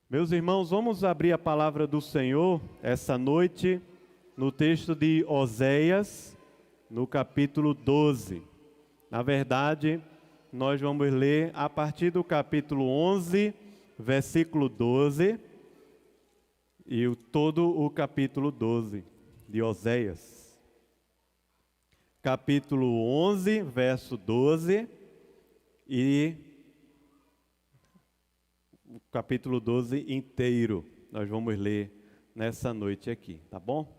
Meus irmãos, vamos abrir a palavra do Senhor essa noite no texto de Oséias, no capítulo 12. Na verdade, nós vamos ler a partir do capítulo 11, versículo 12, e todo o capítulo 12 de Oséias. Capítulo 11, verso 12 e o capítulo 12 inteiro, nós vamos ler nessa noite aqui, tá bom?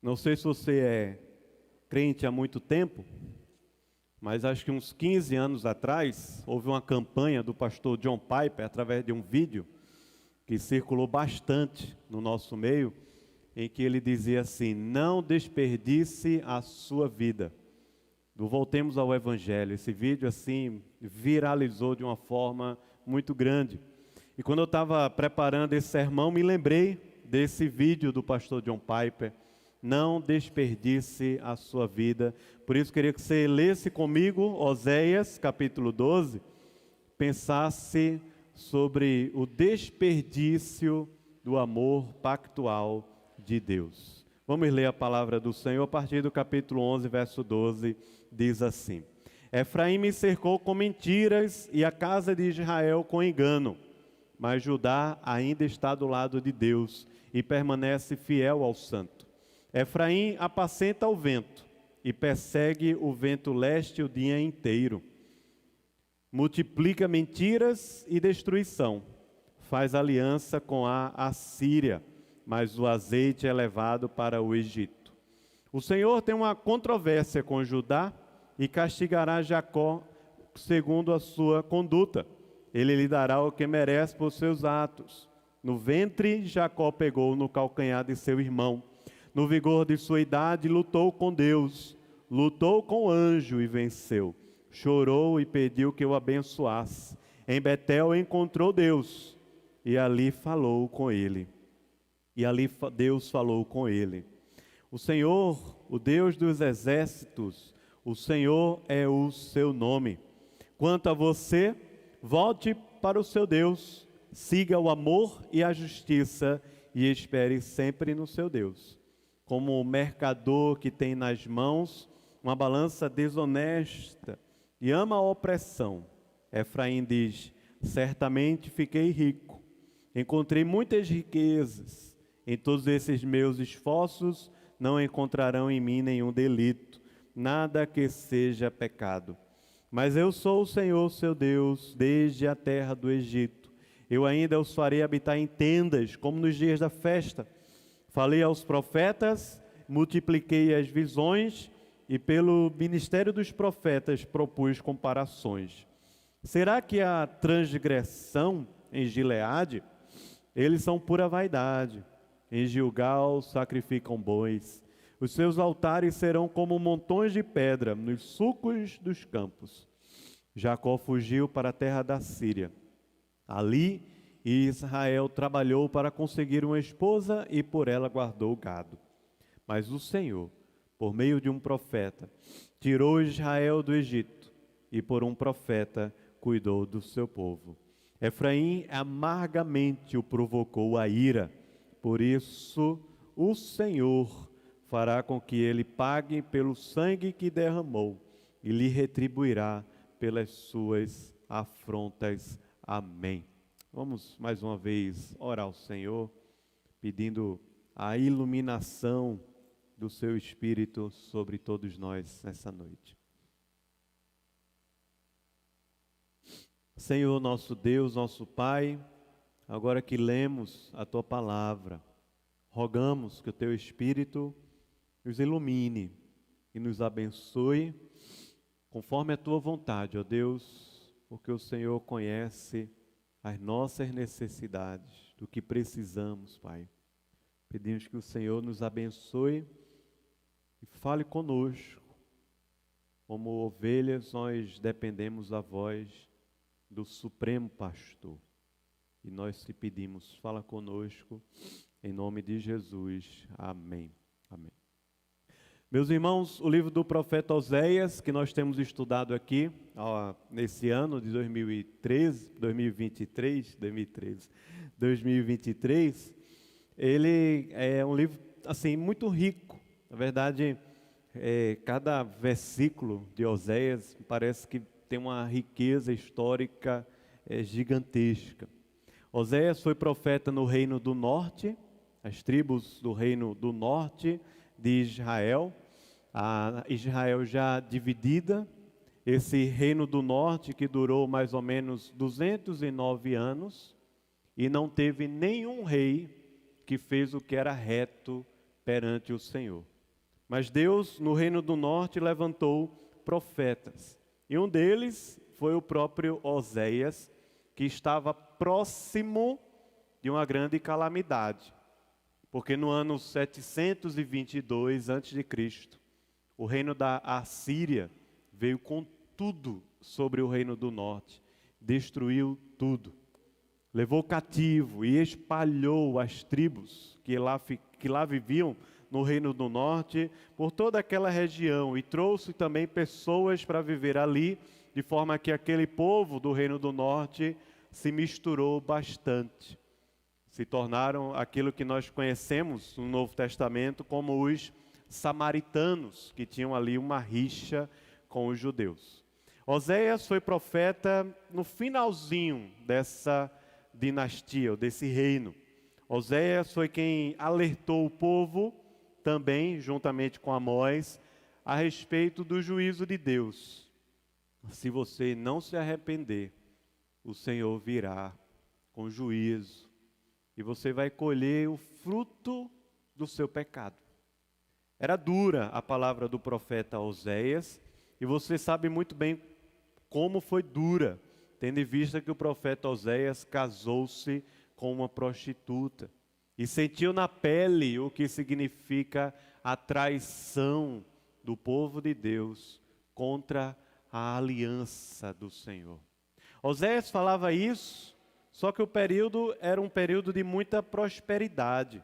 Não sei se você é crente há muito tempo, mas acho que uns 15 anos atrás, houve uma campanha do pastor John Piper, através de um vídeo, que circulou bastante no nosso meio, em que ele dizia assim: não desperdice a sua vida. Voltemos ao Evangelho. Esse vídeo assim viralizou de uma forma muito grande. E quando eu estava preparando esse sermão, me lembrei desse vídeo do pastor John Piper. Não desperdice a sua vida. Por isso queria que você lesse comigo Oséias capítulo 12, pensasse sobre o desperdício do amor pactual de Deus. Vamos ler a palavra do Senhor a partir do capítulo 11, verso 12, diz assim: Efraim me cercou com mentiras e a casa de Israel com engano, mas Judá ainda está do lado de Deus e permanece fiel ao Santo. Efraim apacenta o vento e persegue o vento leste o dia inteiro. Multiplica mentiras e destruição. Faz aliança com a Assíria, mas o azeite é levado para o Egito. O Senhor tem uma controvérsia com Judá e castigará Jacó segundo a sua conduta. Ele lhe dará o que merece por seus atos. No ventre, Jacó pegou no calcanhar de seu irmão. No vigor de sua idade, lutou com Deus. Lutou com o anjo e venceu. Chorou e pediu que o abençoasse. Em Betel encontrou Deus e ali falou com ele. E ali Deus falou com ele. O Senhor, o Deus dos exércitos, o Senhor é o seu nome. Quanto a você, volte para o seu Deus, siga o amor e a justiça e espere sempre no seu Deus. Como o mercador que tem nas mãos uma balança desonesta e ama a opressão, Efraim diz: certamente fiquei rico, encontrei muitas riquezas. Em todos esses meus esforços não encontrarão em mim nenhum delito, nada que seja pecado. Mas eu sou o Senhor, seu Deus, desde a terra do Egito. Eu ainda os farei habitar em tendas, como nos dias da festa. Falei aos profetas, multipliquei as visões, e pelo ministério dos profetas propus comparações. Será que a transgressão em Gileade? Eles são pura vaidade. Em Gilgal sacrificam bois. Os seus altares serão como montões de pedra nos sulcos dos campos. Jacó fugiu para a terra da Síria. Ali Israel trabalhou para conseguir uma esposa e por ela guardou o gado. Mas o Senhor, por meio de um profeta, tirou Israel do Egito e por um profeta cuidou do seu povo. Efraim amargamente o provocou a ira. Por isso, o Senhor fará com que ele pague pelo sangue que derramou e lhe retribuirá pelas suas afrontas. Amém. Vamos mais uma vez orar ao Senhor, pedindo a iluminação do seu Espírito sobre todos nós nessa noite. Senhor, nosso Deus, nosso Pai, agora que lemos a Tua Palavra, rogamos que o Teu Espírito nos ilumine e nos abençoe conforme a Tua vontade, ó Deus, porque o Senhor conhece as nossas necessidades, do que precisamos, Pai. Pedimos que o Senhor nos abençoe e fale conosco. Como ovelhas, nós dependemos da voz do Supremo Pastor. E nós te pedimos, fala conosco, em nome de Jesus. Amém. Amém. Meus irmãos, o livro do profeta Oséias, que nós temos estudado aqui, nesse ano de 2023, ele é um livro, assim, muito rico. Na verdade, cada versículo de Oséias parece que tem uma riqueza histórica gigantesca. Oséias foi profeta no reino do norte, as tribos do reino do norte de Israel, a Israel já dividida, esse reino do norte que durou mais ou menos 209 anos e não teve nenhum rei que fez o que era reto perante o Senhor. Mas Deus, no reino do norte, levantou profetas. E um deles foi o próprio Oséias, que estava próximo de uma grande calamidade. Porque no ano 722 a.C., o reino da Assíria veio com tudo sobre o reino do norte, destruiu tudo. Levou cativo e espalhou as tribos que lá viviam no reino do norte por toda aquela região e trouxe também pessoas para viver ali, de forma que aquele povo do reino do norte se misturou bastante. Se tornaram aquilo que nós conhecemos no Novo Testamento como os samaritanos, que tinham ali uma rixa com os judeus. Oséias foi profeta no finalzinho dessa dinastia, ou desse reino. Oséias foi quem alertou o povo, também juntamente com Amós, a respeito do juízo de Deus. Se você não se arrepender, o Senhor virá com juízo e você vai colher o fruto do seu pecado. Era dura a palavra do profeta Oséias, e você sabe muito bem como foi dura, tendo em vista que o profeta Oséias casou-se com uma prostituta e sentiu na pele o que significa a traição do povo de Deus contra a aliança do Senhor. Oséias falava isso, só que o período era um período de muita prosperidade.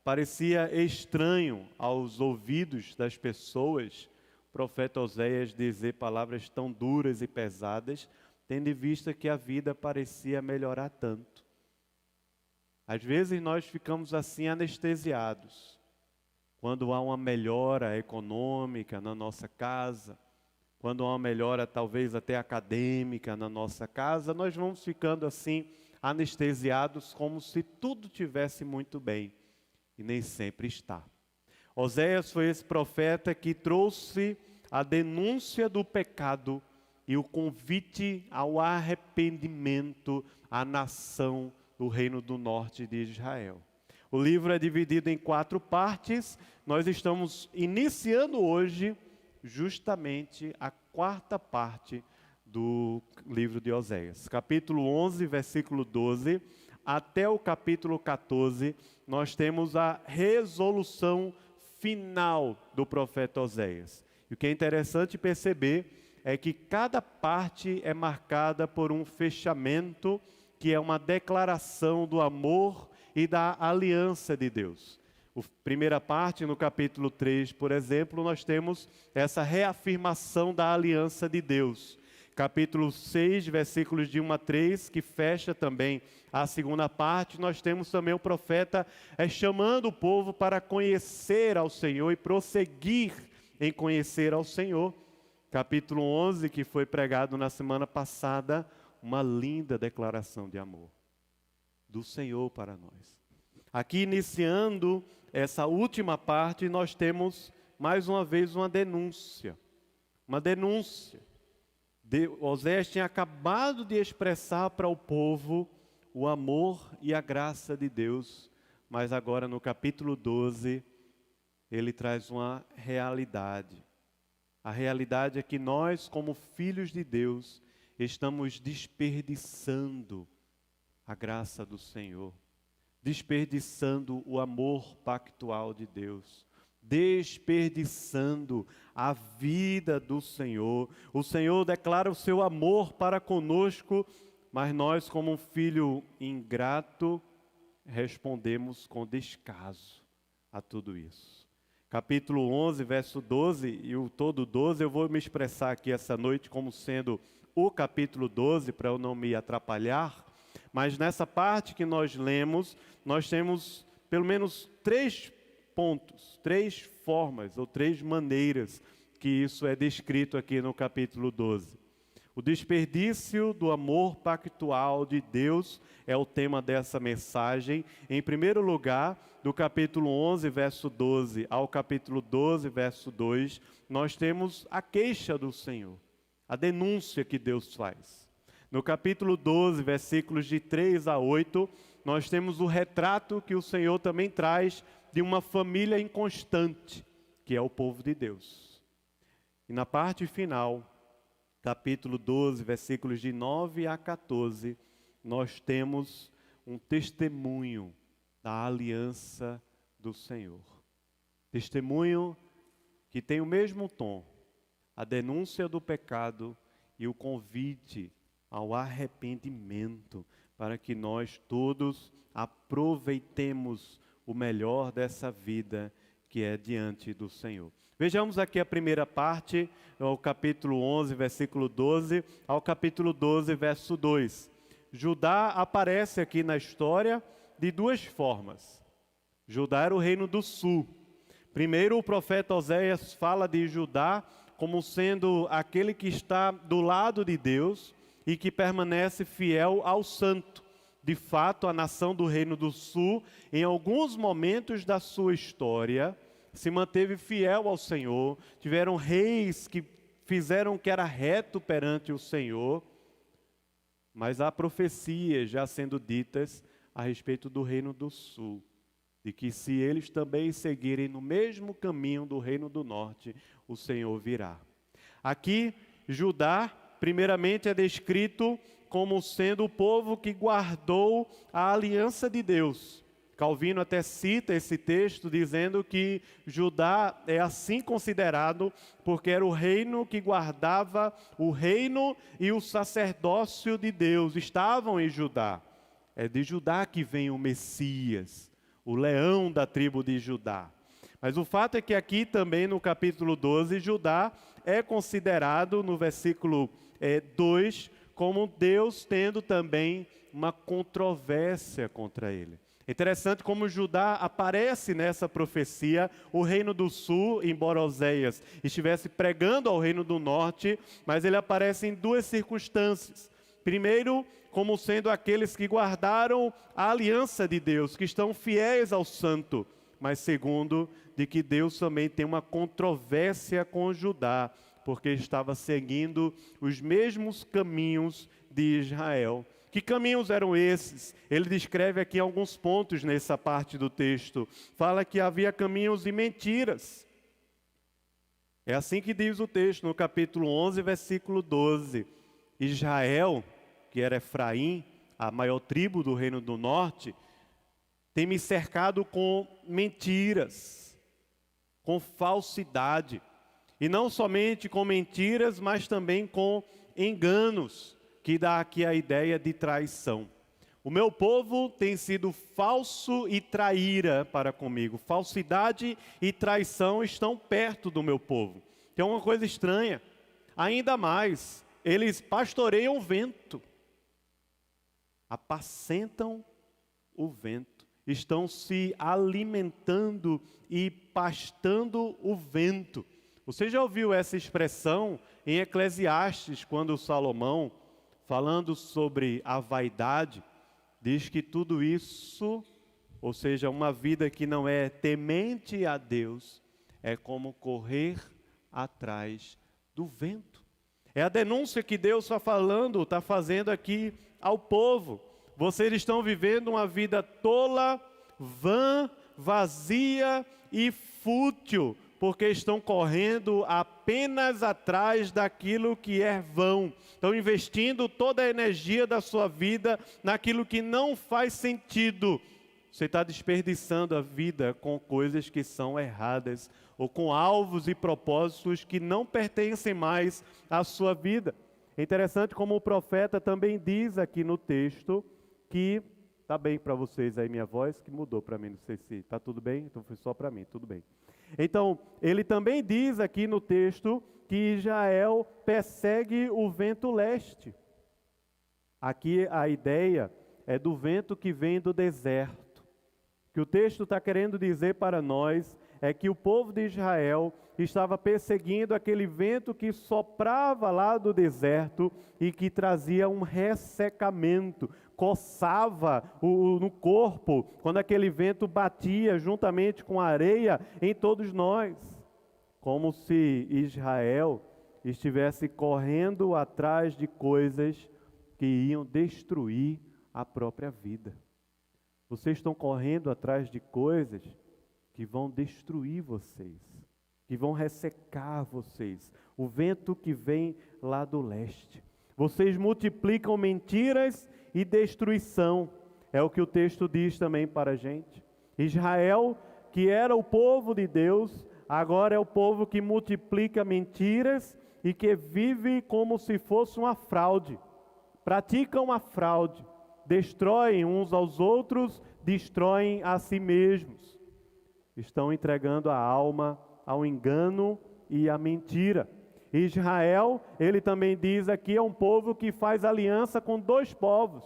Parecia estranho aos ouvidos das pessoas o profeta Oséias dizer palavras tão duras e pesadas, tendo em vista que a vida parecia melhorar tanto. Às vezes nós ficamos assim anestesiados, quando há uma melhora econômica na nossa casa, quando há uma melhora talvez até acadêmica na nossa casa, nós vamos ficando assim anestesiados como se tudo tivesse muito bem. E nem sempre está. Oséias foi esse profeta que trouxe a denúncia do pecado e o convite ao arrependimento à nação do reino do norte de Israel. O livro é dividido em 4 partes. Nós estamos iniciando hoje justamente a 4ª parte do livro de Oséias. Capítulo 11, versículo 12, até o capítulo 14, nós temos a resolução final do profeta Oséias. E o que é interessante perceber é que cada parte é marcada por um fechamento, que é uma declaração do amor e da aliança de Deus. A primeira parte, no capítulo 3, por exemplo, nós temos essa reafirmação da aliança de Deus. Capítulo 6, versículos de 1 a 3, que fecha também a segunda parte, nós temos também o profeta chamando o povo para conhecer ao Senhor e prosseguir em conhecer ao Senhor. Capítulo 11, que foi pregado na semana passada, uma linda declaração de amor do Senhor para nós. Aqui, iniciando essa última parte, nós temos mais uma vez uma denúncia. Uma denúncia. Oséias tinha acabado de expressar para o povo o amor e a graça de Deus, mas agora no capítulo 12, ele traz uma realidade. A realidade é que nós, como filhos de Deus, estamos desperdiçando a graça do Senhor, desperdiçando o amor pactual de Deus, desperdiçando a vida do Senhor. O Senhor declara o seu amor para conosco mas nós, como um filho ingrato, respondemos com descaso a tudo isso. Capítulo 11, verso 12 e o todo 12, eu vou me expressar aqui essa noite como sendo o capítulo 12, para eu não me atrapalhar, mas nessa parte que nós lemos, nós temos pelo menos 3 pontos, 3 formas ou 3 maneiras que isso é descrito aqui no capítulo 12. O desperdício do amor pactual de Deus é o tema dessa mensagem. Em primeiro lugar, do capítulo 11, verso 12 ao capítulo 12, verso 2, nós temos a queixa do Senhor, a denúncia que Deus faz. No capítulo 12, versículos de 3 a 8, nós temos o retrato que o Senhor também traz de uma família inconstante, que é o povo de Deus. E na parte final, capítulo 12, versículos de 9 a 14, nós temos um testemunho da aliança do Senhor. Testemunho que tem o mesmo tom, a denúncia do pecado e o convite ao arrependimento, para que nós todos aproveitemos o melhor dessa vida que é diante do Senhor. Vejamos aqui a primeira parte, o capítulo 11, versículo 12, ao capítulo 12, verso 2. Judá aparece aqui na história de 2 formas. Judá era o reino do sul. Primeiro, o profeta Oséias fala de Judá como sendo aquele que está do lado de Deus e que permanece fiel ao santo. De fato, a nação do reino do sul, em alguns momentos da sua história, se manteve fiel ao Senhor, tiveram reis que fizeram o que era reto perante o Senhor, mas há profecias já sendo ditas a respeito do reino do sul, de que se eles também seguirem no mesmo caminho do reino do norte, o Senhor virá. Aqui, Judá, primeiramente é descrito como sendo o povo que guardou a aliança de Deus. Calvino até cita esse texto dizendo que Judá é assim considerado porque era o reino que guardava o reino e o sacerdócio de Deus. Estavam em Judá. É de Judá que vem o Messias, o leão da tribo de Judá. Mas o fato é que aqui também no capítulo 12, Judá é considerado no versículo 2 como Deus tendo também uma controvérsia contra ele. É interessante como Judá aparece nessa profecia, o reino do sul, embora Oséias estivesse pregando ao reino do norte, mas ele aparece em 2 circunstâncias. Primeiro, como sendo aqueles que guardaram a aliança de Deus, que estão fiéis ao santo. Mas segundo, de que Deus também tem uma controvérsia com Judá, porque estava seguindo os mesmos caminhos de Israel. Que caminhos eram esses? Ele descreve aqui alguns pontos nessa parte do texto. Fala que havia caminhos e mentiras. É assim que diz o texto no capítulo 11, versículo 12. Israel, que era Efraim, a maior tribo do reino do norte, tem me cercado com mentiras, com falsidade. E não somente com mentiras, mas também com enganos, que dá aqui a ideia de traição. O meu povo tem sido falso e traíra para comigo. Falsidade e traição estão perto do meu povo. Que é uma coisa estranha. Ainda mais, eles pastoreiam o vento. Apacentam o vento. Estão se alimentando e pastando o vento. Você já ouviu essa expressão em Eclesiastes, quando Salomão, falando sobre a vaidade, diz que tudo isso, ou seja, uma vida que não é temente a Deus, é como correr atrás do vento. É a denúncia que Deus está fazendo aqui ao povo. Vocês estão vivendo uma vida tola, vã, vazia e fútil, porque estão correndo apenas atrás daquilo que é vão. Estão investindo toda a energia da sua vida naquilo que não faz sentido. Você está desperdiçando a vida com coisas que são erradas, ou com alvos e propósitos que não pertencem mais à sua vida. É interessante como o profeta também diz aqui no texto que... Está bem para vocês aí minha voz, que mudou para mim, não sei se está tudo bem, então foi só para mim, tudo bem. Então, ele também diz aqui no texto que Israel persegue o vento leste. Aqui a ideia é do vento que vem do deserto. O que o texto está querendo dizer para nós é que o povo de Israel estava perseguindo aquele vento que soprava lá do deserto e que trazia um ressecamento, coçava no corpo, quando aquele vento batia juntamente com a areia em todos nós, como se Israel estivesse correndo atrás de coisas que iam destruir a própria vida. Vocês estão correndo atrás de coisas que vão destruir vocês, que vão ressecar vocês. O vento que vem lá do leste. Vocês multiplicam mentiras e destruição. É o que o texto diz também para a gente. Israel, que era o povo de Deus, agora é o povo que multiplica mentiras e que vive como se fosse uma fraude. Praticam uma fraude. Destroem uns aos outros, destroem a si mesmos. Estão entregando a alma ao engano e à mentira. Israel, ele também diz aqui, é um povo que faz aliança com dois povos,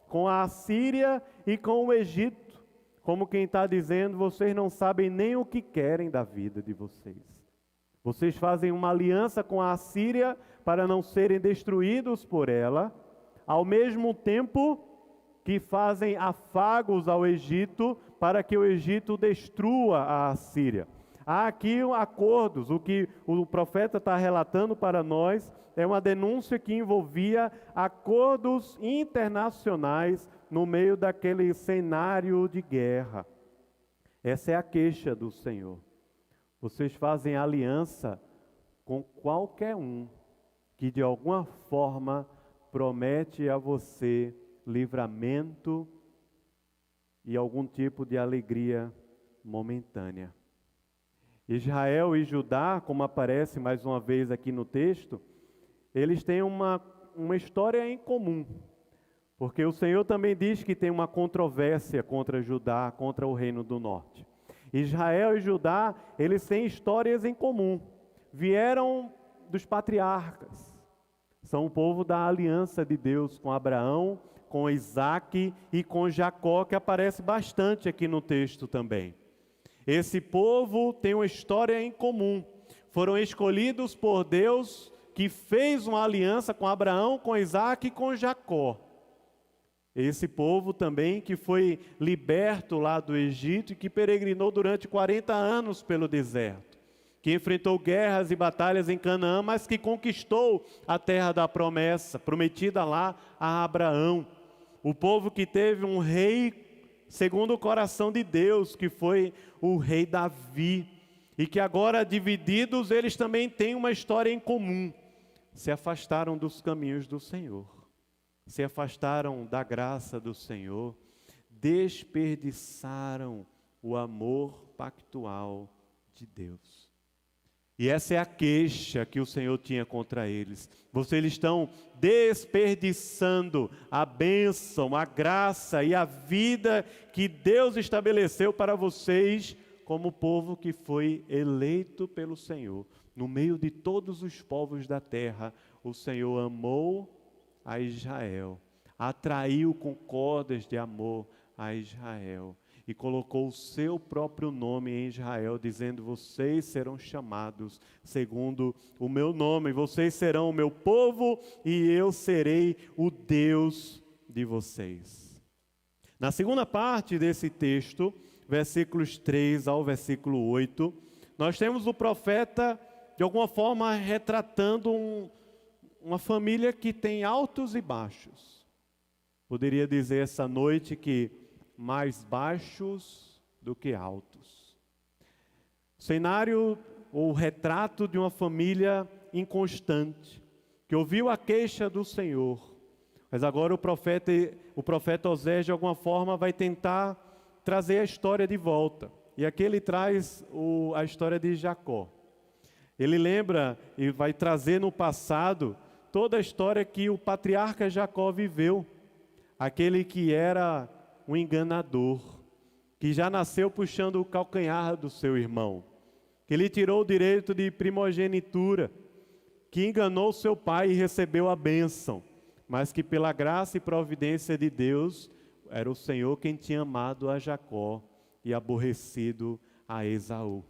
com a Assíria e com o Egito. Como quem está dizendo, vocês não sabem nem o que querem da vida de vocês. Vocês fazem uma aliança com a Assíria para não serem destruídos por ela, ao mesmo tempo que fazem afagos ao Egito para que o Egito destrua a Assíria. Há aqui acordos, o que o profeta está relatando para nós é uma denúncia que envolvia acordos internacionais no meio daquele cenário de guerra. Essa é a queixa do Senhor. Vocês fazem aliança com qualquer um que de alguma forma promete a você livramento e algum tipo de alegria momentânea. Israel e Judá, como aparece mais uma vez aqui no texto, eles têm uma história em comum. Porque o Senhor também diz que tem uma controvérsia contra Judá, contra o reino do norte. Israel e Judá, eles têm histórias em comum. Vieram dos patriarcas. São o povo da aliança de Deus com Abraão, com Isaac e com Jacó, que aparece bastante aqui no texto também. Esse povo tem uma história em comum. Foram escolhidos por Deus, que fez uma aliança com Abraão, com Isaac e com Jacó. Esse povo também que foi liberto lá do Egito e que peregrinou durante 40 anos pelo deserto. Que enfrentou guerras e batalhas em Canaã, mas que conquistou a terra da promessa, prometida lá a Abraão. O povo que teve um rei segundo o coração de Deus, que foi o rei Davi, e que agora divididos, eles também têm uma história em comum. Se afastaram dos caminhos do Senhor, se afastaram da graça do Senhor, desperdiçaram o amor pactual de Deus. E essa é a queixa que o Senhor tinha contra eles. Vocês estão desperdiçando a bênção, a graça e a vida que Deus estabeleceu para vocês como povo que foi eleito pelo Senhor. No meio de todos os povos da terra, o Senhor amou a Israel, atraiu com cordas de amor a Israel. E colocou o seu próprio nome em Israel, dizendo, vocês serão chamados segundo o meu nome, vocês serão o meu povo e eu serei o Deus de vocês. Na segunda parte desse texto, versículos 3 ao versículo 8, nós temos o profeta, de alguma forma, retratando uma família que tem altos e baixos. Poderia dizer essa noite que mais baixos do que altos. Cenário ou retrato de uma família inconstante, que ouviu a queixa do Senhor, mas agora o profeta Osés de alguma forma vai tentar trazer a história de volta. E aqui ele traz a história de Jacó. Ele lembra e vai trazer no passado toda a história que o patriarca Jacó viveu, aquele que era um enganador, que já nasceu puxando o calcanhar do seu irmão, que lhe tirou o direito de primogenitura, que enganou seu pai e recebeu a bênção, mas que pela graça e providência de Deus, era o Senhor quem tinha amado a Jacó e aborrecido a Esaú.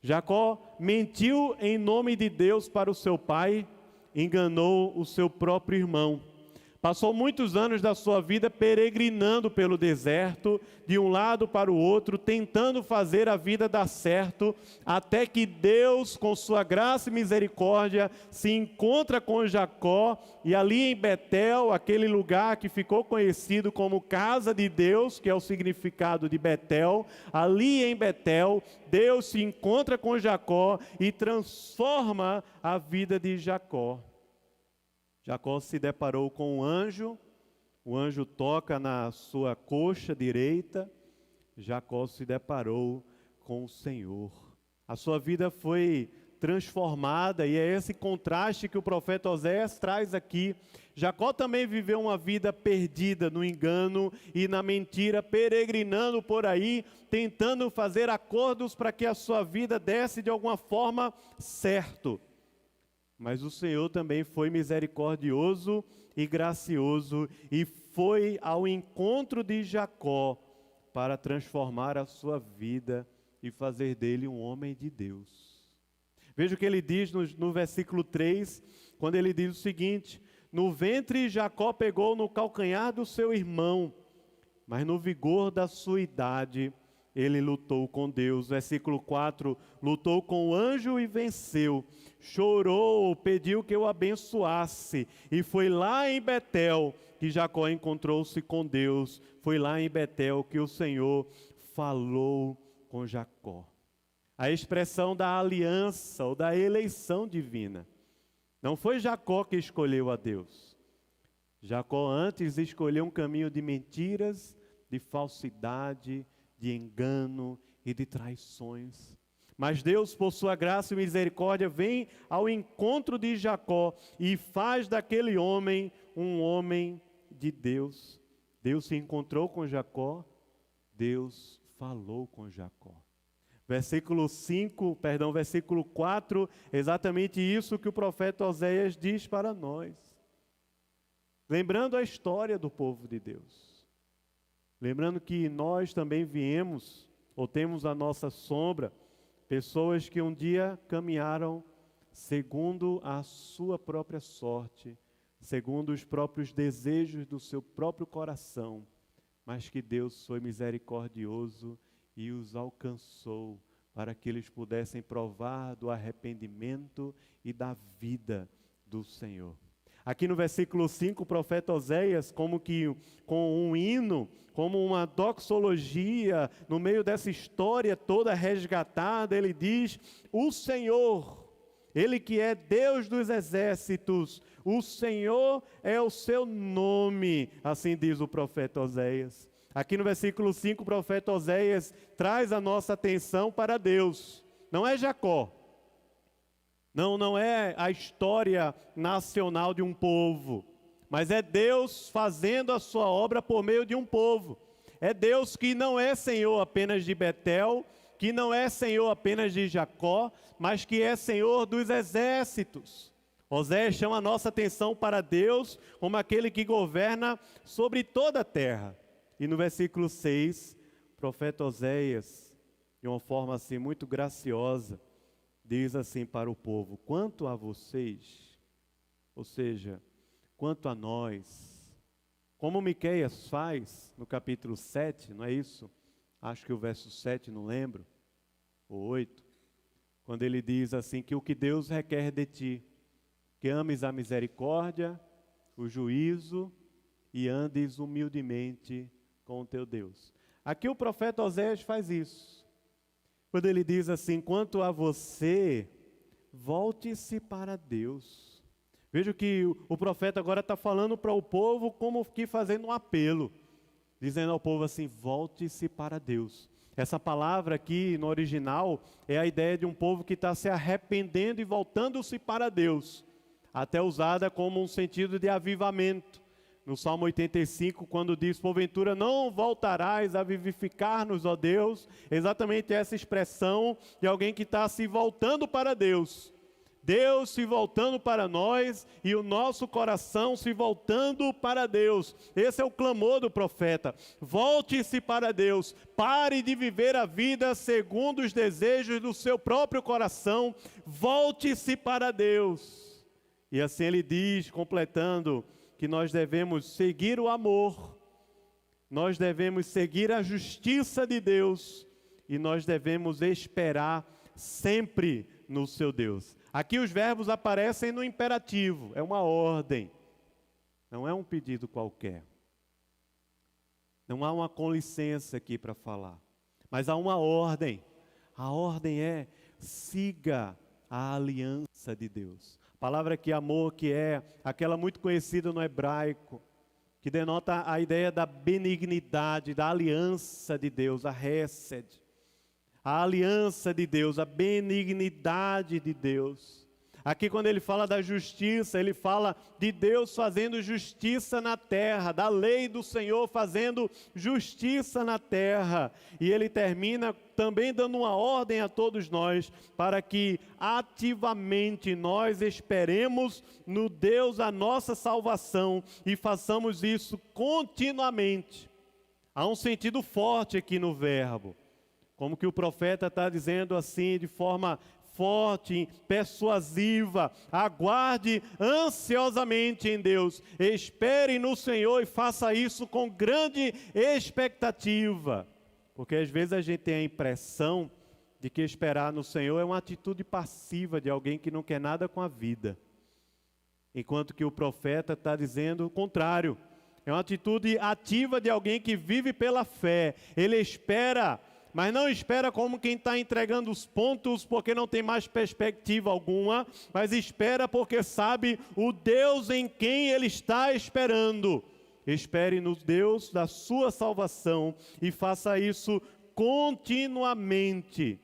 Jacó mentiu em nome de Deus para o seu pai, enganou o seu próprio irmão. Passou muitos anos da sua vida peregrinando pelo deserto, de um lado para o outro, tentando fazer a vida dar certo, até que Deus, com sua graça e misericórdia, se encontra com Jacó, e ali em Betel, aquele lugar que ficou conhecido como Casa de Deus, que é o significado de Betel, ali em Betel, Deus se encontra com Jacó e transforma a vida de Jacó. Jacó se deparou com um anjo, o anjo toca na sua coxa direita, Jacó se deparou com o Senhor. A sua vida foi transformada e é esse contraste que o profeta Oséias traz aqui. Jacó também viveu uma vida perdida no engano e na mentira, peregrinando por aí, tentando fazer acordos para que a sua vida desse de alguma forma certo. Mas o Senhor também foi misericordioso e gracioso e foi ao encontro de Jacó para transformar a sua vida e fazer dele um homem de Deus. Veja o que ele diz no versículo 3, quando ele diz o seguinte: no ventre Jacó pegou no calcanhar do seu irmão, mas no vigor da sua idade ele lutou com Deus. Versículo 4, lutou com o anjo e venceu. Chorou, pediu que eu abençoasse. E foi lá em Betel que Jacó encontrou-se com Deus. Foi lá em Betel que o Senhor falou com Jacó. A expressão da aliança ou da eleição divina. Não foi Jacó que escolheu a Deus. Jacó antes escolheu um caminho de mentiras, de falsidade, de engano e de traições. Mas Deus, por sua graça e misericórdia, vem ao encontro de Jacó e faz daquele homem um homem de Deus. Deus se encontrou com Jacó, Deus falou com Jacó. Versículo 4, exatamente isso que o profeta Oséias diz para nós. Lembrando a história do povo de Deus. Lembrando que nós também viemos, ou temos a nossa sombra, pessoas que um dia caminharam segundo a sua própria sorte, segundo os próprios desejos do seu próprio coração, mas que Deus foi misericordioso e os alcançou para que eles pudessem provar do arrependimento e da vida do Senhor. Aqui no versículo 5, o profeta Oséias, como que com um hino, como uma doxologia, no meio dessa história toda resgatada, ele diz: o Senhor, Ele que é Deus dos exércitos, o Senhor é o seu nome, assim diz o profeta Oséias. Aqui no versículo 5, o profeta Oséias traz a nossa atenção para Deus, não é Jacó. Não é a história nacional de um povo, mas é Deus fazendo a sua obra por meio de um povo. É Deus que não é Senhor apenas de Betel, que não é Senhor apenas de Jacó, mas que é Senhor dos exércitos. Oséias chama a nossa atenção para Deus como aquele que governa sobre toda a terra. E no versículo 6, o profeta Oséias, de uma forma assim muito graciosa, diz assim para o povo: quanto a vocês, ou seja, quanto a nós, como Miqueias faz no capítulo 7, não é isso? Acho que o verso 7, não lembro, ou 8, quando ele diz assim, que o que Deus requer de ti, que ames a misericórdia, o juízo e andes humildemente com o teu Deus. Aqui o profeta Oséias faz isso. Quando ele diz assim: quanto a você, volte-se para Deus. Veja que o profeta agora está falando para o povo como que fazendo um apelo, dizendo ao povo assim: volte-se para Deus. Essa palavra aqui no original é a ideia de um povo que está se arrependendo e voltando-se para Deus. até usada como um sentido de avivamento. No Salmo 85, quando diz, porventura não voltarás a vivificar-nos, ó Deus, exatamente essa expressão de alguém que está se voltando para Deus. Deus se voltando para nós e o nosso coração se voltando para Deus. Esse é o clamor do profeta. Volte-se para Deus. Pare de viver a vida segundo os desejos do seu próprio coração. Volte-se para Deus. E assim ele diz, completando, que nós devemos seguir o amor, nós devemos seguir a justiça de Deus e nós devemos esperar sempre no seu Deus. Aqui os verbos aparecem no imperativo, é uma ordem, não é um pedido qualquer. Não há uma com licença aqui para falar, mas há uma ordem. A ordem é: siga a aliança de Deus. A palavra aqui, amor, que é aquela muito conhecida no hebraico, que denota a ideia da benignidade, da aliança de Deus, a Hesed. A aliança de Deus, a benignidade de Deus. Aqui quando ele fala da justiça, ele fala de Deus fazendo justiça na terra, da lei do Senhor fazendo justiça na terra. E ele termina também dando uma ordem a todos nós, para que ativamente nós esperemos no Deus da nossa salvação e façamos isso continuamente. Há um sentido forte aqui no verbo, como que o profeta está dizendo assim, de forma forte, persuasiva: aguarde ansiosamente em Deus, espere no Senhor e faça isso com grande expectativa. Porque às vezes a gente tem a impressão de que esperar no Senhor é uma atitude passiva de alguém que não quer nada com a vida. Enquanto que o profeta está dizendo o contrário. É uma atitude ativa de alguém que vive pela fé. Ele espera, mas não espera como quem está entregando os pontos porque não tem mais perspectiva alguma, mas espera porque sabe o Deus em quem ele está esperando. Espere no Deus da sua salvação e faça isso continuamente,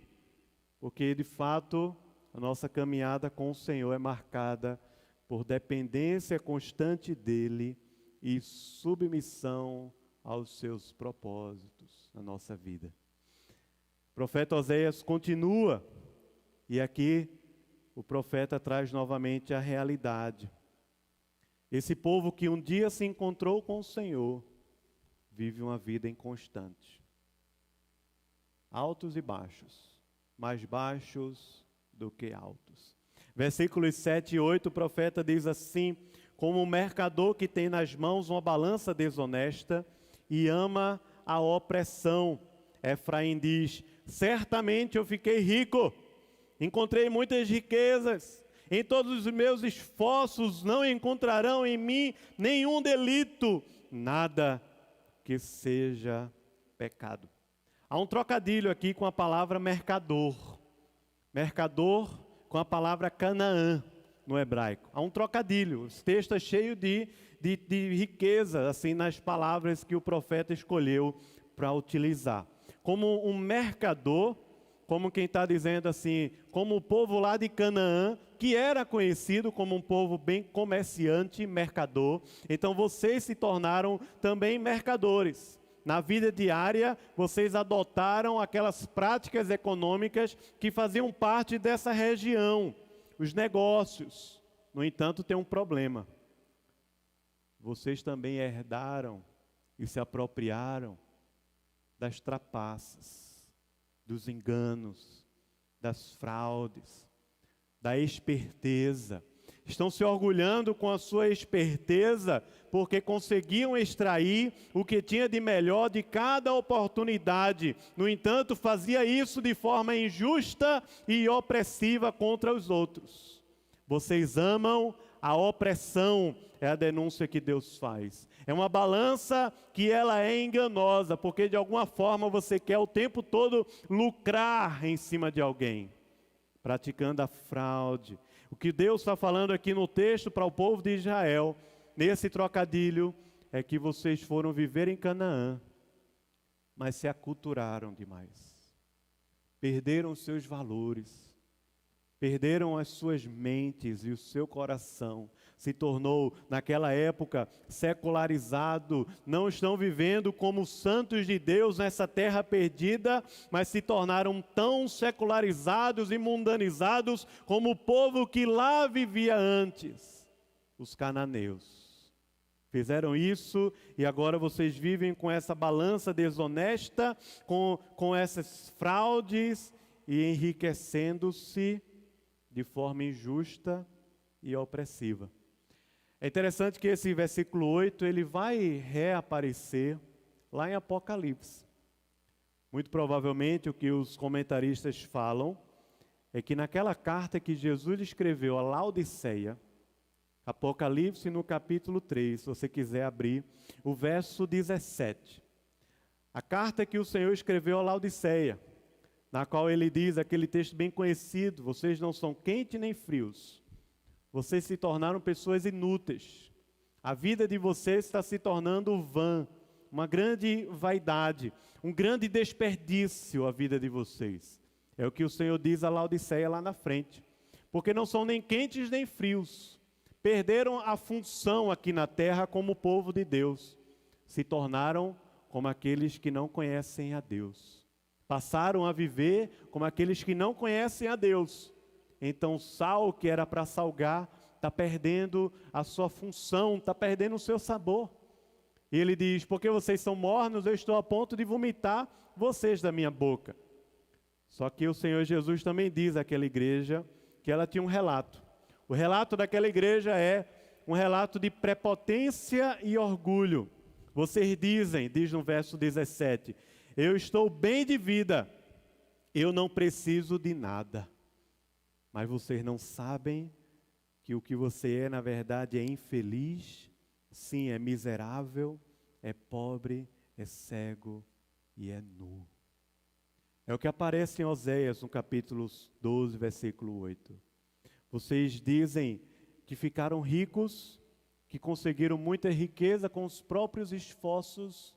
porque de fato a nossa caminhada com o Senhor é marcada por dependência constante dEle e submissão aos seus propósitos na nossa vida. O profeta Oséias continua, e aqui o profeta traz novamente a realidade. Esse povo que um dia se encontrou com o Senhor, vive uma vida inconstante. Altos e baixos, mais baixos do que altos. Versículos 7 e 8, o profeta diz assim: como um mercador que tem nas mãos uma balança desonesta e ama a opressão. Efraim diz: certamente eu fiquei rico, encontrei muitas riquezas, em todos os meus esforços não encontrarão em mim nenhum delito, nada que seja pecado. Há um trocadilho aqui com a palavra mercador. Mercador com a palavra Canaã no hebraico. Há um trocadilho. Esse texto é cheio de riqueza, assim, nas palavras que o profeta escolheu para utilizar. Como um mercador, como quem está dizendo assim, como o povo lá de Canaã, que era conhecido como um povo bem comerciante, mercador. Então vocês se tornaram também mercadores. Na vida diária, vocês adotaram aquelas práticas econômicas que faziam parte dessa região, os negócios. No entanto, tem um problema. Vocês também herdaram e se apropriaram das trapaças, dos enganos, das fraudes, da esperteza. Estão se orgulhando com a sua esperteza porque conseguiam extrair o que tinha de melhor de cada oportunidade. No entanto, fazia isso de forma injusta e opressiva contra os outros. Vocês amam a opressão, é a denúncia que Deus faz. É uma balança que ela é enganosa, porque de alguma forma você quer o tempo todo lucrar em cima de alguém, praticando a fraude. O que Deus está falando aqui no texto para o povo de Israel, nesse trocadilho, é que vocês foram viver em Canaã, mas se aculturaram demais. Perderam seus valores, Perderam as suas mentes e o seu coração se tornou, naquela época, secularizado. Não estão vivendo como santos de Deus nessa terra perdida, mas se tornaram tão secularizados e mundanizados como o povo que lá vivia antes, os cananeus. Fizeram isso e agora vocês vivem com essa balança desonesta, com essas fraudes e enriquecendo-se de forma injusta e opressiva. É interessante que esse versículo 8, ele vai reaparecer lá em Apocalipse. Muito provavelmente o que os comentaristas falam é que naquela carta que Jesus escreveu a Laodiceia, Apocalipse no capítulo 3, se você quiser abrir, o verso 17. A carta que o Senhor escreveu a Laodiceia, na qual ele diz, aquele texto bem conhecido: vocês não são quentes nem frios, vocês se tornaram pessoas inúteis, a vida de vocês está se tornando vã, uma grande vaidade, um grande desperdício a vida de vocês. É o que o Senhor diz a Laodiceia lá na frente, porque não são nem quentes nem frios, perderam a função aqui na terra como povo de Deus, se tornaram como aqueles que não conhecem a Deus. Passaram a viver como aqueles que não conhecem a Deus. Então o sal que era para salgar está perdendo a sua função, está perdendo o seu sabor. E ele diz: porque vocês são mornos, eu estou a ponto de vomitar vocês da minha boca. Só que o Senhor Jesus também diz àquela igreja que ela tinha um relato. O relato daquela igreja é um relato de prepotência e orgulho. Vocês dizem, diz no verso 17, eu estou bem de vida, eu não preciso de nada. Mas vocês não sabem que o que você é, na verdade, é infeliz, sim, é miserável, é pobre, é cego e é nu. É o que aparece em Oséias, no capítulo 12, versículo 8. Vocês dizem que ficaram ricos, que conseguiram muita riqueza com os próprios esforços,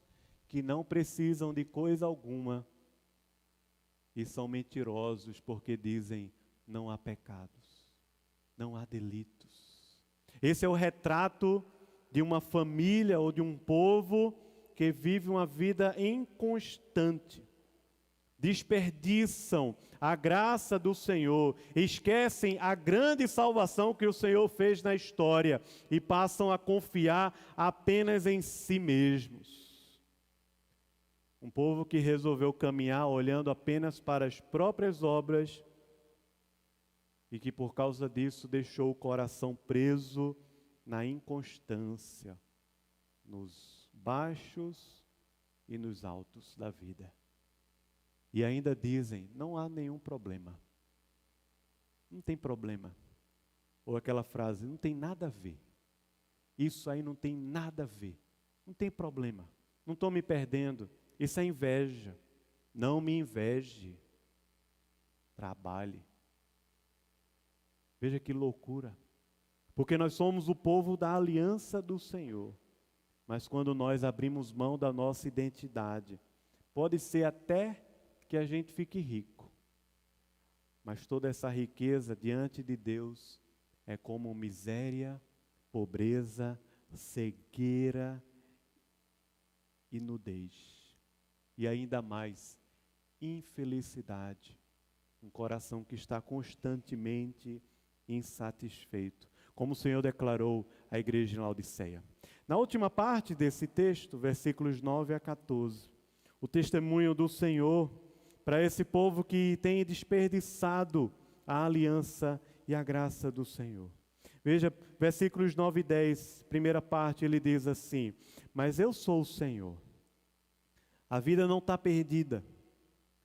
que não precisam de coisa alguma. E são mentirosos porque dizem: não há pecados, não há delitos. Esse é o retrato de uma família ou de um povo que vive uma vida inconstante. Desperdiçam a graça do Senhor, esquecem a grande salvação que o Senhor fez na história e passam a confiar apenas em si mesmos. Um povo que resolveu caminhar olhando apenas para as próprias obras e que por causa disso deixou o coração preso na inconstância, nos baixos e nos altos da vida. E ainda dizem: não há nenhum problema. Não tem problema. Ou aquela frase: não tem nada a ver. Isso aí não tem nada a ver. Não tem problema. Não estou me perdendo. Isso é inveja. Não me inveje. Trabalhe. Veja que loucura. Porque nós somos o povo da aliança do Senhor. Mas quando nós abrimos mão da nossa identidade, pode ser até que a gente fique rico, mas toda essa riqueza diante de Deus é como miséria, pobreza, cegueira e nudez, e ainda mais, infelicidade, um coração que está constantemente insatisfeito, como o Senhor declarou à igreja de Laodiceia. Na última parte desse texto, versículos 9 a 14, o testemunho do Senhor para esse povo que tem desperdiçado a aliança e a graça do Senhor. Veja, versículos 9 e 10, primeira parte, ele diz assim: mas eu sou o Senhor. A vida não está perdida.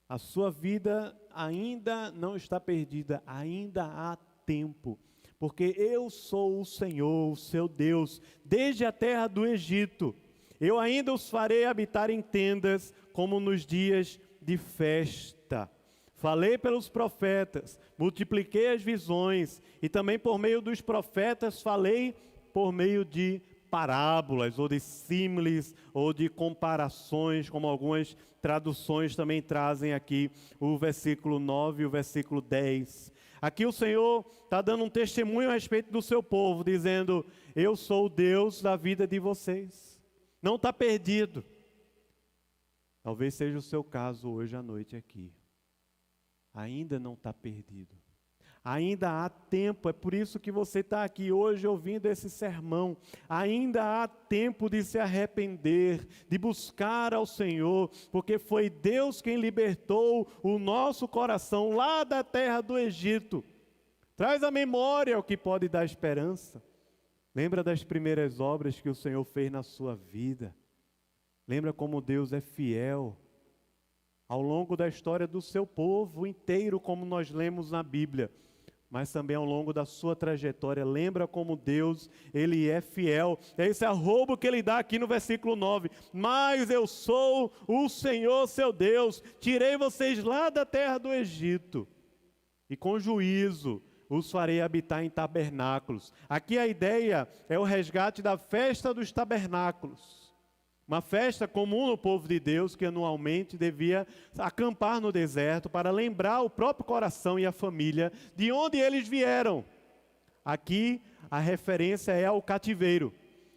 A sua vida ainda não está perdida, ainda há tempo. Porque eu sou o Senhor, o seu Deus, desde a terra do Egito. Eu ainda os farei habitar em tendas, como nos dias de festa. Falei pelos profetas, multipliquei as visões, e também por meio dos profetas falei por meio de parábolas, ou de símiles, ou de comparações, como algumas traduções também trazem aqui, o versículo 9 e o versículo 10. Aqui o Senhor está dando um testemunho a respeito do seu povo, dizendo: eu sou o Deus da vida de vocês. Não está perdido. Talvez seja o seu caso hoje à noite aqui. Ainda não está perdido. Ainda há tempo, é por isso que você está aqui hoje ouvindo esse sermão. Ainda há tempo de se arrepender, de buscar ao Senhor, porque foi Deus quem libertou o nosso coração lá da terra do Egito. Traz à memória o que pode dar esperança. Lembra das primeiras obras que o Senhor fez na sua vida. Lembra como Deus é fiel ao longo da história do seu povo inteiro, como nós lemos na Bíblia, mas também ao longo da sua trajetória. Lembra como Deus, Ele é fiel. É esse arrobo que Ele dá aqui no versículo 9. Mas eu sou o Senhor seu Deus, tirei vocês lá da terra do Egito, e com juízo os farei habitar em tabernáculos. Aqui a ideia é o resgate da festa dos tabernáculos. Uma festa comum no povo de Deus, que anualmente devia acampar no deserto para lembrar o próprio coração e a família de onde eles vieram. Aqui a referência é ao cativeiro.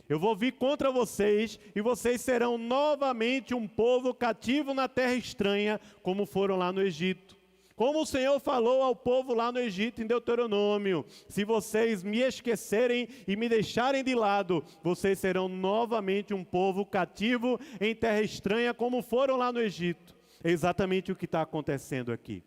Eu vou vir contra vocês e vocês serão novamente um povo cativo na terra estranha, como foram lá no Egito. Como o Senhor falou ao povo lá no Egito, em Deuteronômio: se vocês me esquecerem e me deixarem de lado, vocês serão novamente um povo cativo em terra estranha, como foram lá no Egito. É exatamente o que está acontecendo aqui.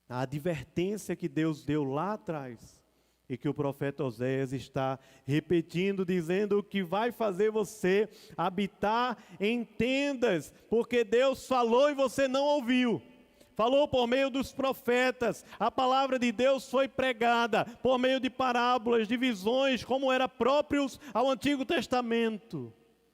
A advertência que Deus deu lá atrás, e que o profeta Oséias está repetindo, dizendo que vai fazer você habitar em tendas, porque Deus falou e você não ouviu. Falou por meio dos profetas, a palavra de Deus foi pregada por meio de parábolas, de visões, como era próprios ao Antigo Testamento.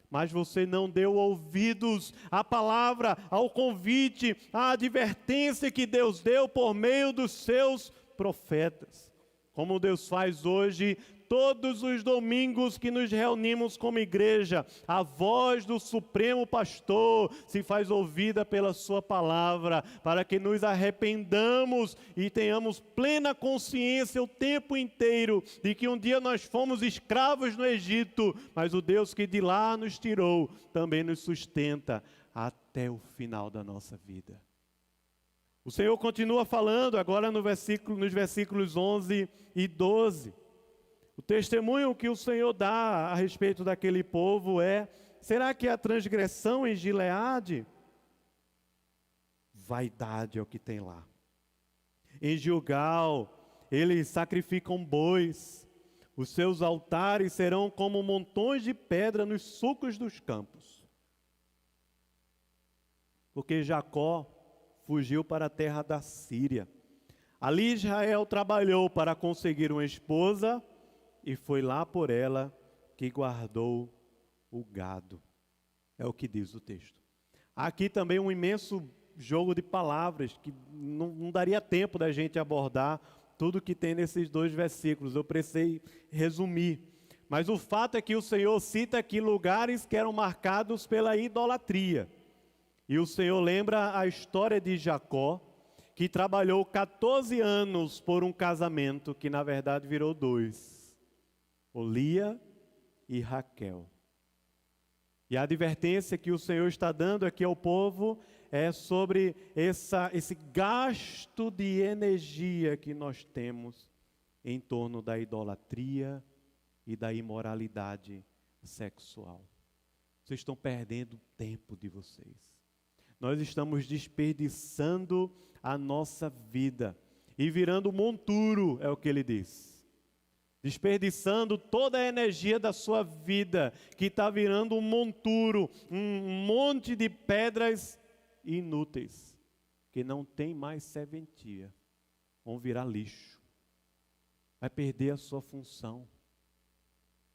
Mas você não deu ouvidos à palavra, ao convite, à advertência que Deus deu por meio dos seus profetas. Como Deus faz hoje, todos os domingos que nos reunimos como igreja, a voz do Supremo Pastor se faz ouvida pela sua palavra, para que nos arrependamos e tenhamos plena consciência o tempo inteiro de que um dia nós fomos escravos no Egito, mas o Deus que de lá nos tirou também nos sustenta até o final da nossa vida. O Senhor continua falando agora nos versículos 11 e 12. O testemunho que o Senhor dá a respeito daquele povo é: será que a transgressão em Gileade? Vaidade é o que tem lá. Em Gilgal, eles sacrificam bois. Os seus altares serão como montões de pedra nos sulcos dos campos. Porque Jacó fugiu para a terra da Síria. Ali Israel trabalhou para conseguir uma esposa, e foi lá por ela que guardou o gado. É o que diz o texto. Aqui também um imenso jogo de palavras, que não daria tempo da gente abordar tudo que tem nesses dois versículos. Eu precisei resumir. Mas o fato é que o Senhor cita aqui lugares que eram marcados pela idolatria. E o Senhor lembra a história de Jacó, que trabalhou 14 anos por um casamento que na verdade virou 2. Lia e Raquel. E a advertência que o Senhor está dando aqui ao povo é sobre esse gasto de energia que nós temos em torno da idolatria e da imoralidade sexual. Vocês estão perdendo o tempo de vocês. Nós estamos desperdiçando a nossa vida e virando monturo, é o que ele diz. Desperdiçando toda a energia da sua vida, que está virando um monturo, um monte de pedras inúteis, que não tem mais serventia, vão virar lixo, vai perder a sua função,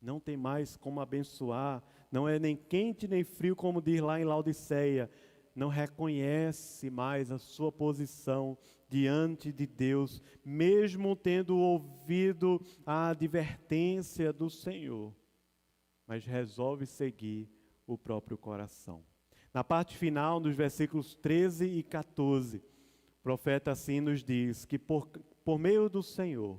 não tem mais como abençoar, não é nem quente nem frio, como diz lá em Laodiceia, não reconhece mais a sua posição diante de Deus, mesmo tendo ouvido a advertência do Senhor, mas resolve seguir o próprio coração. Na parte final, nos versículos 13 e 14, o profeta assim nos diz que por meio do Senhor,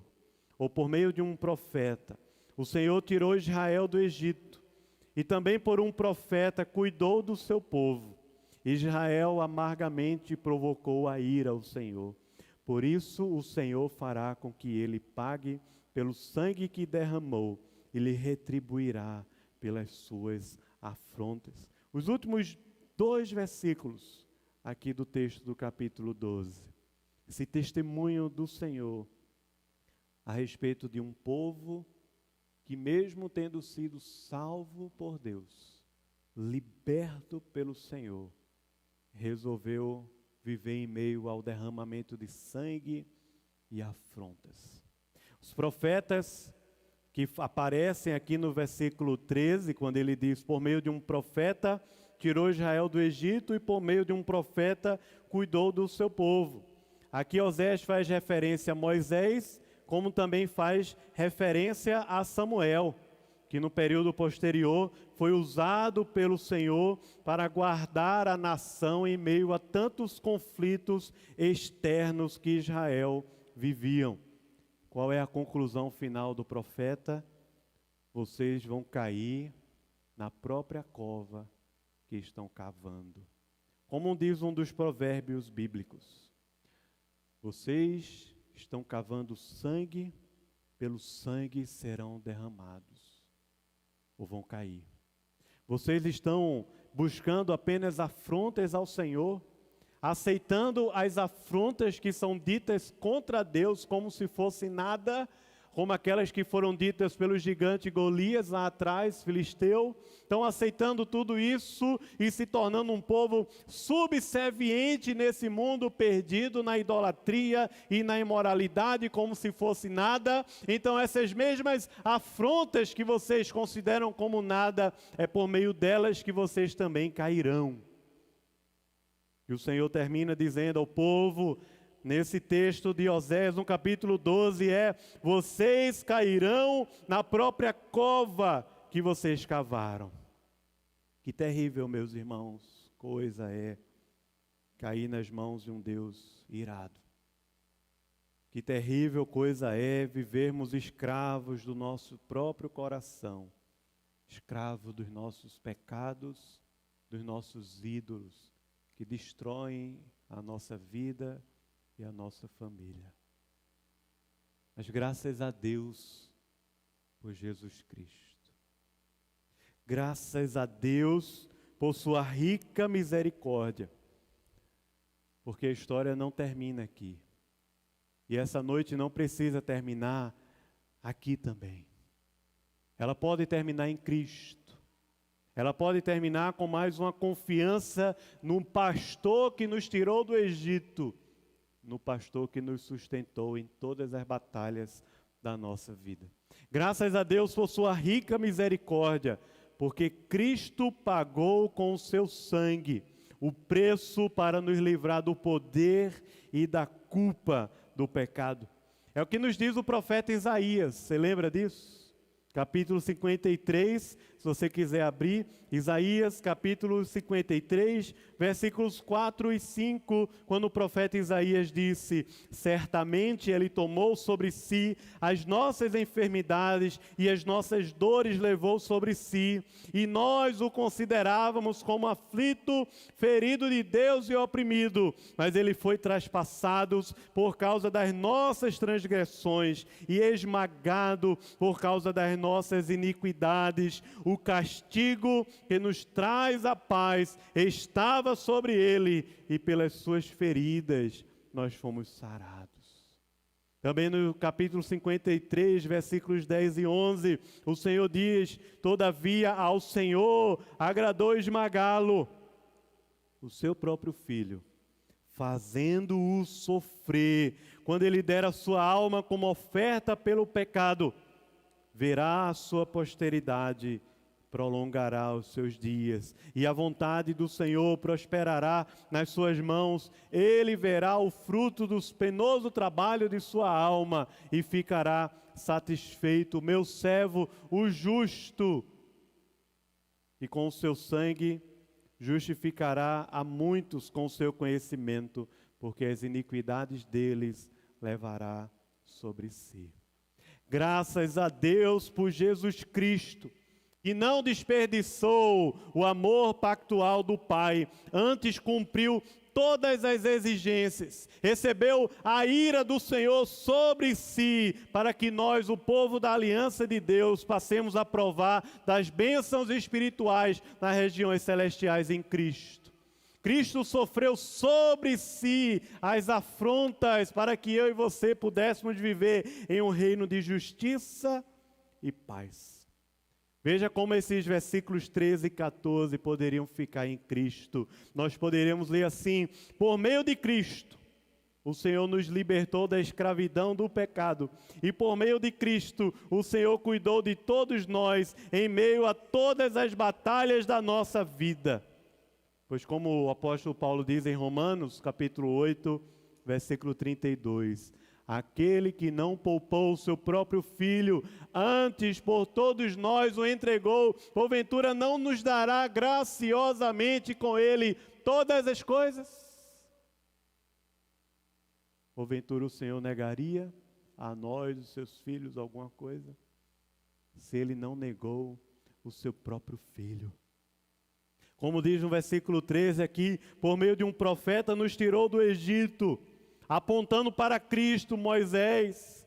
ou por meio de um profeta, o Senhor tirou Israel do Egito, e também por um profeta cuidou do seu povo. Israel amargamente provocou a ira ao Senhor. Por isso o Senhor fará com que ele pague pelo sangue que derramou, e lhe retribuirá pelas suas afrontas. Os últimos 2 versículos aqui do texto do capítulo 12. Esse testemunho do Senhor a respeito de um povo que, mesmo tendo sido salvo por Deus, liberto pelo Senhor, resolveu viver em meio ao derramamento de sangue e afrontas. Os profetas que aparecem aqui no versículo 13, quando ele diz, por meio de um profeta tirou Israel do Egito e por meio de um profeta cuidou do seu povo. Aqui Osés faz referência a Moisés, como também faz referência a Samuel, que no período posterior foi usado pelo Senhor para guardar a nação em meio a tantos conflitos externos que Israel viviam. Qual é a conclusão final do profeta? Vocês vão cair na própria cova que estão cavando. Como diz um dos provérbios bíblicos, vocês estão cavando sangue, pelo sangue serão derramados, ou vão cair. Vocês estão buscando apenas afrontas ao Senhor, aceitando as afrontas que são ditas contra Deus como se fosse nada, como aquelas que foram ditas pelo gigante Golias lá atrás, filisteu. Estão aceitando tudo isso e se tornando um povo subserviente nesse mundo perdido na idolatria e na imoralidade como se fosse nada. Então essas mesmas afrontas que vocês consideram como nada, é por meio delas que vocês também cairão. E o Senhor termina dizendo ao povo, nesse texto de Osés, no capítulo 12, vocês cairão na própria cova que vocês cavaram. Que terrível, meus irmãos, coisa é cair nas mãos de um Deus irado. Que terrível coisa é vivermos escravos do nosso próprio coração, escravos dos nossos pecados, dos nossos ídolos, que destroem a nossa vida e a nossa família. Mas graças a Deus por Jesus Cristo. Graças a Deus por sua rica misericórdia. Porque a história não termina aqui. E essa noite não precisa terminar aqui também. Ela pode terminar em Cristo. Ela pode terminar com mais uma confiança no pastor que nos tirou do Egito, no pastor que nos sustentou em todas as batalhas da nossa vida. Graças a Deus por sua rica misericórdia, porque Cristo pagou com o seu sangue o preço para nos livrar do poder e da culpa do pecado. É o que nos diz o profeta Isaías, você lembra disso? Capítulo 53, se você quiser abrir, Isaías capítulo 53, versículos 4 e 5, quando o profeta Isaías disse, certamente ele tomou sobre si as nossas enfermidades e as nossas dores levou sobre si, e nós o considerávamos como aflito, ferido de Deus e oprimido, mas ele foi traspassado por causa das nossas transgressões e esmagado por causa das nossas iniquidades. O castigo que nos traz a paz estava sobre ele, e pelas suas feridas nós fomos sarados. Também no capítulo 53, versículos 10 e 11, o Senhor diz, todavia ao Senhor agradou esmagá-lo, o seu próprio filho, fazendo-o sofrer, quando ele der a sua alma como oferta pelo pecado, verá a sua posteridade, prolongará os seus dias, e a vontade do Senhor prosperará nas suas mãos. Ele verá o fruto do penoso trabalho de sua alma e ficará satisfeito. Meu servo, o justo, e com o seu sangue justificará a muitos com o seu conhecimento, porque as iniquidades deles levará sobre si. Graças a Deus por Jesus Cristo, que não desperdiçou o amor pactual do Pai, antes cumpriu todas as exigências, recebeu a ira do Senhor sobre si, para que nós, o povo da aliança de Deus, passemos a provar das bênçãos espirituais nas regiões celestiais em Cristo. Cristo sofreu sobre si as afrontas para que eu e você pudéssemos viver em um reino de justiça e paz. Veja como esses versículos 13 e 14 poderiam ficar em Cristo. Nós poderíamos ler assim: por meio de Cristo, o Senhor nos libertou da escravidão do pecado. E por meio de Cristo, o Senhor cuidou de todos nós em meio a todas as batalhas da nossa vida. Pois como o apóstolo Paulo diz em Romanos, capítulo 8, versículo 32... aquele que não poupou o seu próprio filho, antes por todos nós o entregou, porventura não nos dará graciosamente com ele todas as coisas? Porventura o Senhor negaria a nós, os seus filhos, alguma coisa? Se ele não negou o seu próprio filho. Como diz no versículo 13 aqui, por meio de um profeta nos tirou do Egito, apontando para Cristo, Moisés,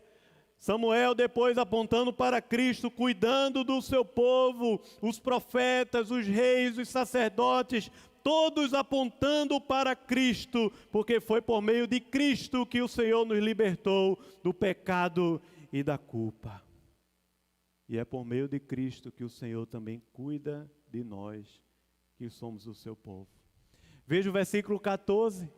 Samuel depois apontando para Cristo, cuidando do seu povo, os profetas, os reis, os sacerdotes, todos apontando para Cristo, porque foi por meio de Cristo que o Senhor nos libertou do pecado e da culpa. E é por meio de Cristo que o Senhor também cuida de nós, que somos o seu povo. Veja o versículo 14.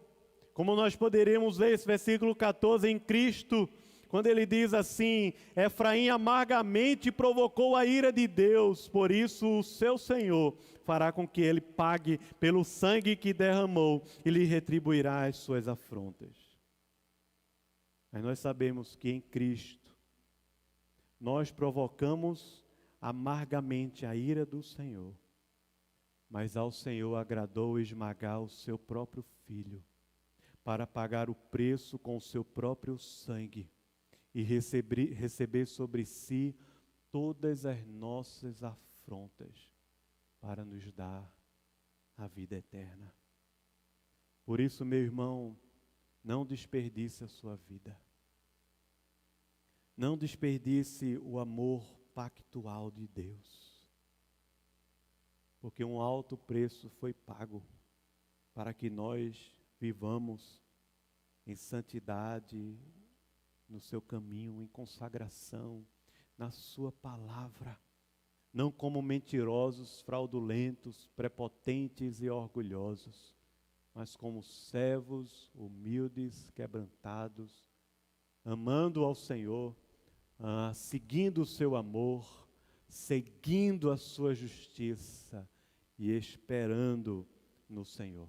Como nós poderíamos ler esse versículo 14 em Cristo, quando ele diz assim: Efraim amargamente provocou a ira de Deus, por isso o seu Senhor fará com que ele pague pelo sangue que derramou e lhe retribuirá as suas afrontas. Mas nós sabemos que em Cristo nós provocamos amargamente a ira do Senhor, mas ao Senhor agradou esmagar o seu próprio Filho, para pagar o preço com o seu próprio sangue e receber sobre si todas as nossas afrontas, para nos dar a vida eterna. Por isso, meu irmão, não desperdice a sua vida. Não desperdice o amor pactual de Deus, porque um alto preço foi pago para que nós vivamos em santidade, no seu caminho, em consagração, na sua palavra, não como mentirosos, fraudulentos, prepotentes e orgulhosos, mas como servos humildes, quebrantados, amando ao Senhor, seguindo o seu amor, seguindo a sua justiça e esperando no Senhor.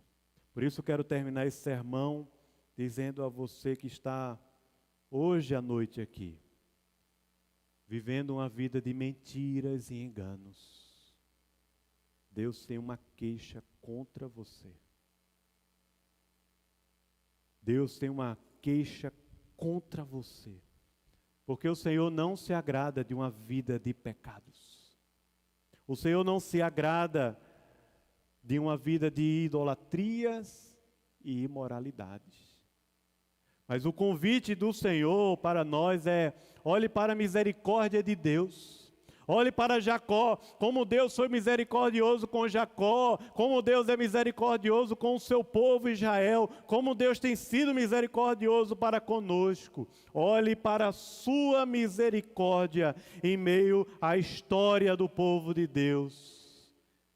Por isso quero terminar esse sermão dizendo a você que está hoje à noite aqui, vivendo uma vida de mentiras e enganos. Deus tem uma queixa contra você. Deus tem uma queixa contra você. Porque o Senhor não se agrada de uma vida de pecados. O Senhor não se agrada de uma vida de idolatrias e imoralidades. Mas o convite do Senhor para nós é: olhe para a misericórdia de Deus. Olhe para Jacó, como Deus foi misericordioso com Jacó, como Deus é misericordioso com o seu povo Israel, como Deus tem sido misericordioso para conosco. Olhe para a sua misericórdia em meio à história do povo de Deus.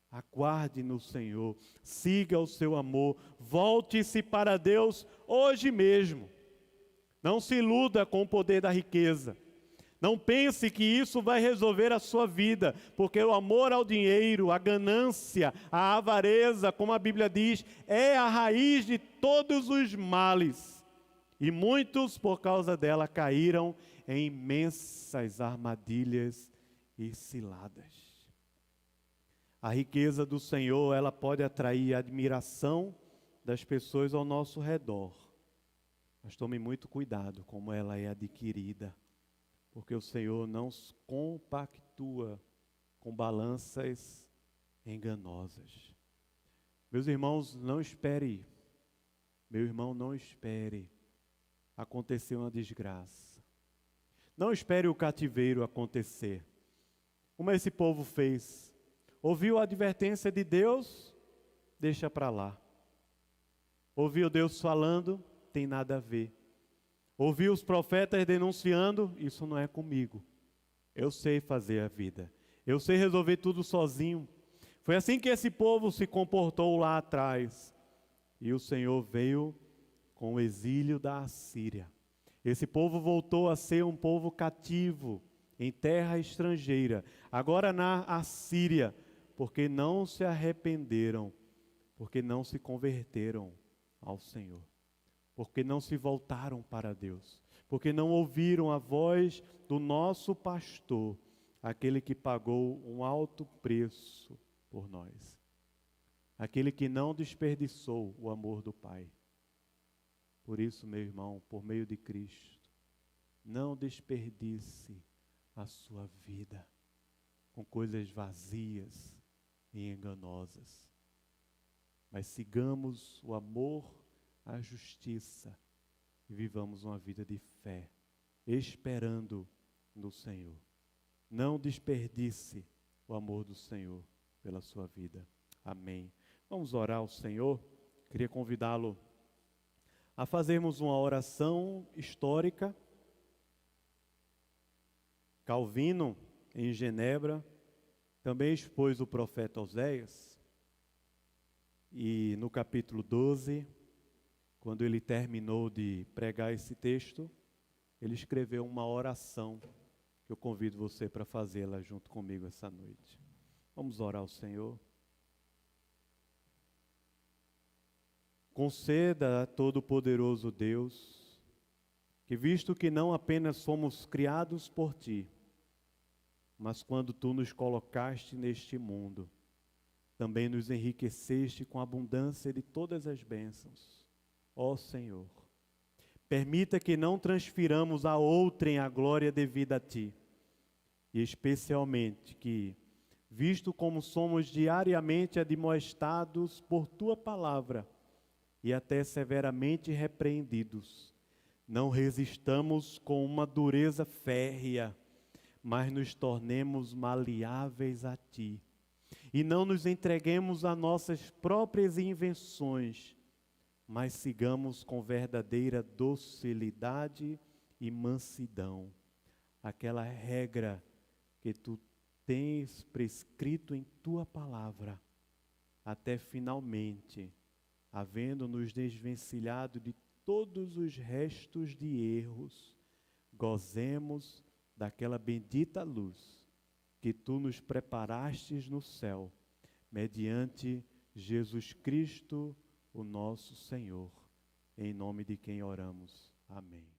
Aguarde no Senhor, siga o seu amor, volte-se para Deus hoje mesmo. Não se iluda com o poder da riqueza. Não pense que isso vai resolver a sua vida, porque o amor ao dinheiro, a ganância, a avareza, como a Bíblia diz, é a raiz de todos os males. E muitos, por causa dela, caíram em imensas armadilhas e ciladas. A riqueza do Senhor, ela pode atrair a admiração das pessoas ao nosso redor, Mas tome muito cuidado como ela é adquirida, porque o Senhor não compactua com balanças enganosas. Meus irmãos, não espere, meu irmão, não espere acontecer uma desgraça. Não espere o cativeiro acontecer. Como esse povo fez. Ouviu a advertência de Deus? Deixa para lá. Ouviu Deus falando? Tem nada a ver. Ouviu os profetas denunciando? Isso não é comigo. Eu sei fazer a vida. Eu sei resolver tudo sozinho. Foi assim que esse povo se comportou lá atrás. E o Senhor veio com o exílio da Assíria. Esse povo voltou a ser um povo cativo, em terra estrangeira, agora na Assíria, porque não se arrependeram, porque não se converteram ao Senhor, porque não se voltaram para Deus, porque não ouviram a voz do nosso pastor, aquele que pagou um alto preço por nós, aquele que não desperdiçou o amor do Pai. Por isso, meu irmão, por meio de Cristo, não desperdice a sua vida com coisas vazias e enganosas. Mas sigamos o amor, a justiça e vivamos uma vida de fé, esperando no Senhor. Não desperdice o amor do Senhor pela sua vida. Amém. Vamos orar ao Senhor. Queria convidá-lo a fazermos uma oração histórica. Calvino, em Genebra, também expôs o profeta Oséias, e no capítulo 12, quando ele terminou de pregar esse texto, ele escreveu uma oração, que eu convido você para fazê-la junto comigo essa noite. Vamos orar ao Senhor. Conceda a Todo-Poderoso Deus, que visto que não apenas fomos criados por Ti, mas quando Tu nos colocaste neste mundo, também nos enriqueceste com a abundância de todas as bênçãos. Ó Senhor, permita que não transfiramos a outrem a glória devida a Ti, e especialmente que, visto como somos diariamente admoestados por Tua palavra, e até severamente repreendidos, não resistamos com uma dureza férrea, mas nos tornemos maleáveis a Ti, e não nos entreguemos a nossas próprias invenções, mas sigamos com verdadeira docilidade e mansidão, aquela regra que Tu tens prescrito em Tua palavra, até finalmente, havendo nos desvencilhado de todos os restos de erros, gozemos daquela bendita luz que Tu nos preparastes no céu, mediante Jesus Cristo, o nosso Senhor, em nome de quem oramos. Amém.